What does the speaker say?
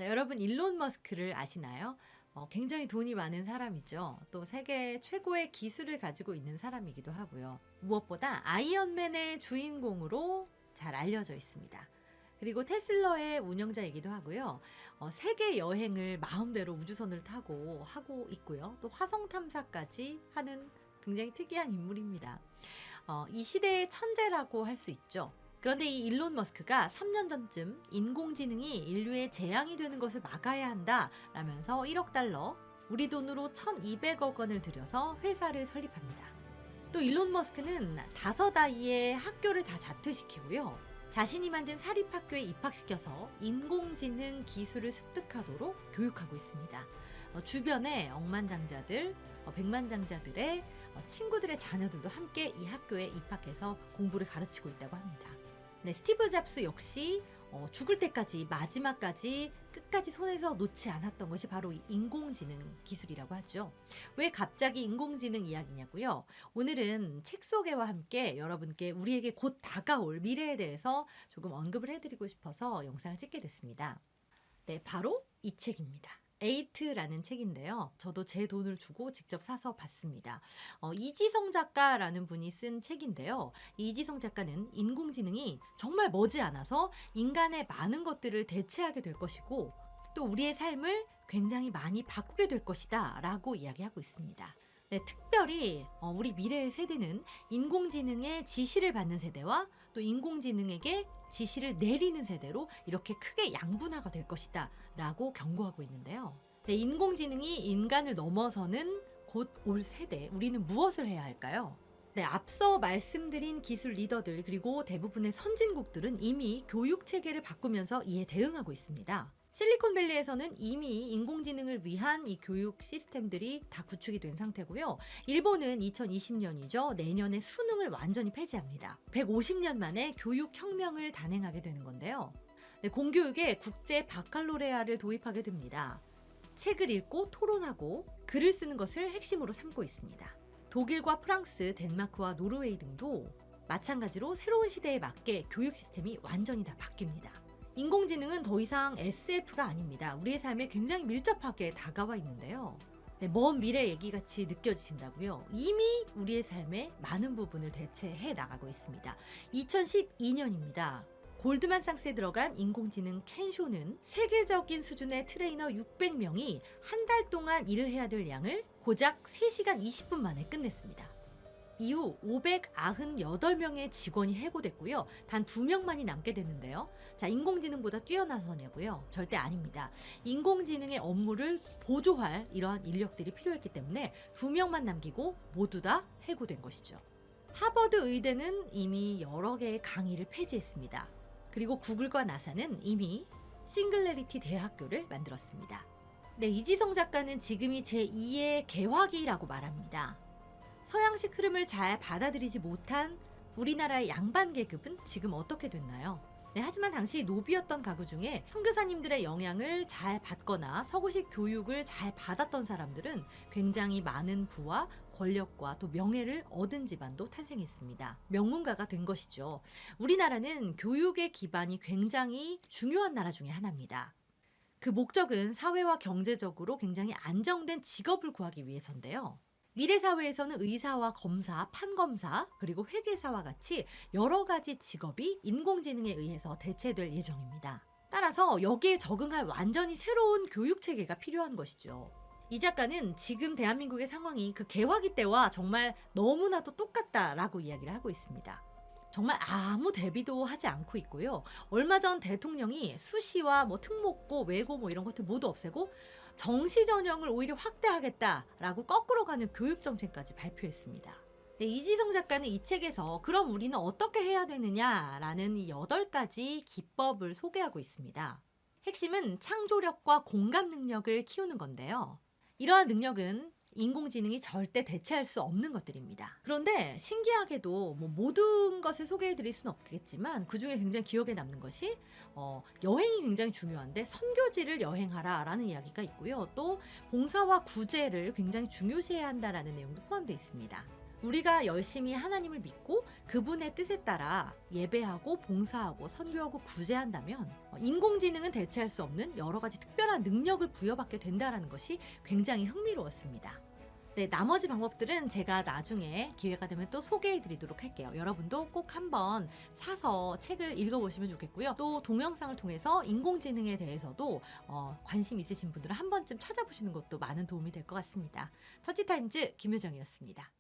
자, 여러분 일론 머스크를 아시나요? 굉장히 돈이 많은 사람이죠. 또 세계 최고의 기술을 가지고 있는 사람이기도 하고요. 무엇보다 아이언맨의 주인공으로 잘 알려져 있습니다. 그리고 테슬라의 운영자이기도 하고요. 세계 여행을 마음대로 우주선을 타고 하고 있고요. 또 화성 탐사까지 하는 굉장히 특이한 인물입니다. 이 시대의 천재라고 할 수 있죠. 그런데 이 일론 머스크가 3년 전쯤 인공지능이 인류의 재앙이 되는 것을 막아야 한다 라면서 1억 달러, 우리 돈으로 1200억 원을 들여서 회사를 설립합니다. 또 일론 머스크는 5아이의 학교를 다 자퇴시키고요. 자신이 만든 사립학교에 입학시켜서 인공지능 기술을 습득하도록 교육하고 있습니다. 주변에 억만장자들, 백만장자들의 친구들의 자녀들도 함께 이 학교에 입학해서 공부를 가르치고 있다고 합니다. 네, 스티브 잡스 역시 죽을 때까지 마지막까지 끝까지 손에서 놓지 않았던 것이 바로 이 인공지능 기술이라고 하죠. 왜 갑자기 인공지능 이야기냐고요? 오늘은 책 소개와 함께 여러분께 우리에게 곧 다가올 미래에 대해서 조금 언급을 해드리고 싶어서 영상을 찍게 됐습니다. 네, 바로 이 책입니다. 에이트라는 책인데요. 저도 제 돈을 주고 직접 사서 봤습니다. 이지성 작가라는 분이 쓴 책인데요. 이지성 작가는 인공지능이 정말 머지않아서 인간의 많은 것들을 대체하게 될 것이고 또 우리의 삶을 굉장히 많이 바꾸게 될 것이다 라고 이야기하고 있습니다. 네, 특별히 우리 미래의 세대는 인공지능의 지시를 받는 세대와 또 인공지능에게 지시를 내리는 세대로 이렇게 크게 양분화가 될 것이다 라고 경고하고 있는데요. 네, 인공지능이 인간을 넘어서는 곧 올 세대, 우리는 무엇을 해야 할까요? 네, 앞서 말씀드린 기술 리더들 그리고 대부분의 선진국들은 이미 교육 체계를 바꾸면서 이에 대응하고 있습니다. 실리콘밸리에서는 이미 인공지능을 위한 이 교육 시스템들이 다 구축이 된 상태고요. 일본은 2020년이죠. 내년에 수능을 완전히 폐지합니다. 150년 만에 교육 혁명을 단행하게 되는 건데요. 네, 공교육에 국제 바칼로레아를 도입하게 됩니다. 책을 읽고 토론하고 글을 쓰는 것을 핵심으로 삼고 있습니다. 독일과 프랑스, 덴마크와 노르웨이 등도 마찬가지로 새로운 시대에 맞게 교육 시스템이 완전히 다 바뀝니다. 인공지능은 더 이상 SF가 아닙니다. 우리의 삶에 굉장히 밀접하게 다가와 있는데요. 네, 먼 미래 얘기같이 느껴지신다고요? 이미 우리의 삶의 많은 부분을 대체해 나가고 있습니다. 2012년입니다. 골드만삭스에 들어간 인공지능 켄쇼는 세계적인 수준의 트레이너 600명이 한 달 동안 일을 해야 될 양을 고작 3시간 20분 만에 끝냈습니다. 이후 598명의 직원이 해고됐고요. 단 2명만이 남게 됐는데요. 자, 인공지능보다 뛰어나서냐고요? 절대 아닙니다. 인공지능의 업무를 보조할 이러한 인력들이 필요했기 때문에 2명만 남기고 모두 다 해고된 것이죠. 하버드 의대는 이미 여러 개의 강의를 폐지했습니다. 그리고 구글과 나사는 이미 싱글레리티 대학교를 만들었습니다. 네, 이지성 작가는 지금이 제2의 개화기라고 말합니다. 서양식 흐름을 잘 받아들이지 못한 우리나라의 양반 계급은 지금 어떻게 됐나요? 네, 하지만 당시 노비였던 가구 중에 선교사님들의 영향을 잘 받거나 서구식 교육을 잘 받았던 사람들은 굉장히 많은 부와 권력과 또 명예를 얻은 집안도 탄생했습니다. 명문가가 된 것이죠. 우리나라는 교육의 기반이 굉장히 중요한 나라 중에 하나입니다. 그 목적은 사회와 경제적으로 굉장히 안정된 직업을 구하기 위해서인데요. 미래 사회에서는 의사와 검사, 판검사, 그리고 회계사와 같이 여러 가지 직업이 인공지능에 의해서 대체될 예정입니다. 따라서 여기에 적응할 완전히 새로운 교육 체계가 필요한 것이죠. 이 작가는 지금 대한민국의 상황이 그 개화기 때와 정말 너무나도 똑같다라고 이야기를 하고 있습니다. 정말 아무 대비도 하지 않고 있고요. 얼마 전 대통령이 수시와 특목고, 외고 이런 것들 모두 없애고 정시 전형을 오히려 확대하겠다라고 거꾸로 가는 교육 정책까지 발표했습니다. 네, 이지성 작가는 이 책에서 그럼 우리는 어떻게 해야 되느냐라는 이 8가지 기법을 소개하고 있습니다. 핵심은 창조력과 공감 능력을 키우는 건데요. 이러한 능력은 인공지능이 절대 대체할 수 없는 것들입니다. 그런데 신기하게도 모든 것을 소개해드릴 수는 없겠지만 그중에 굉장히 기억에 남는 것이 여행이 굉장히 중요한데 선교지를 여행하라 라는 이야기가 있고요. 또 봉사와 구제를 굉장히 중요시해야 한다라는 내용도 포함되어 있습니다. 우리가 열심히 하나님을 믿고 그분의 뜻에 따라 예배하고 봉사하고 선교하고 구제한다면 인공지능은 대체할 수 없는 여러 가지 특별한 능력을 부여받게 된다는 것이 굉장히 흥미로웠습니다. 네, 나머지 방법들은 제가 나중에 기회가 되면 또 소개해 드리도록 할게요. 여러분도 꼭 한번 사서 책을 읽어보시면 좋겠고요. 또 동영상을 통해서 인공지능에 대해서도 관심 있으신 분들은 한 번쯤 찾아보시는 것도 많은 도움이 될 것 같습니다. 처치타임즈 김효정이었습니다.